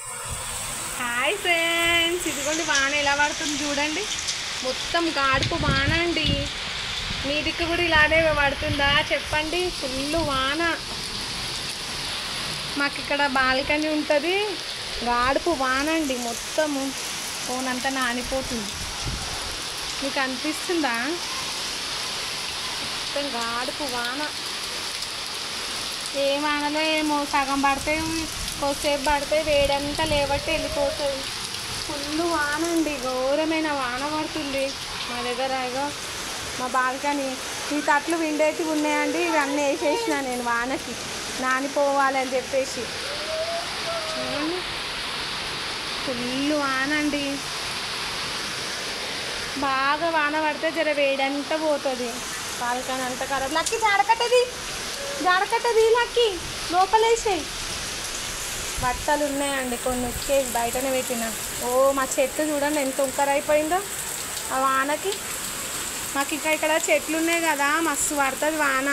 Hi friends, ఇదిగోండి వాన ఎలా పడుతుంది చూడండి. మొత్తం గాడుపు వాన అండి. మీ దిక్కు కూడా ఇలానే పడుతుందా చెప్పండి. ఫుల్ వాన. మాకు ఇక్కడ బాల్కనీ ఉంటుంది. గాడుపు వాన అండి. మొత్తము ఫోన్ అంతా నానిపోతుంది. మీకు అనిపిస్తుందా? మొత్తం గాడుపు వాన. ఏ వానలో ఏమో సగం పడితే కొద్దిసేపు పడితే వేడంతా లేబట్టి వెళ్ళిపోతుంది. ఫుల్ వాన అండి. ఘోరమైన వాన పడుతుంది మా దగ్గర. ఇగో మా బాల్కనీ ఈ తట్లు విండేటివి ఉన్నాయండి. ఇవన్నీ వేసేసిన నేను వానకి నానిపోవాలని చెప్పేసి. ఫుల్ వాన అండి. బాగా వాన పడితే జర వేడంతా పోతుంది. బాల్కనీ అంతా ఖరాబ్. లక్కీ జాడకట్టది లక్కీ లోపలేసాయి. బట్టలు ఉన్నాయండి కొన్ని ఉతికేసి బయటనే పెట్టిన. ఓ మా చెట్టు చూడండి ఎంత ఉంకరైపోయిందో ఆ వానకి. మాకు ఇంకా ఇక్కడ చెట్లు ఉన్నాయి కదా, మస్తు పడుతుంది వాన.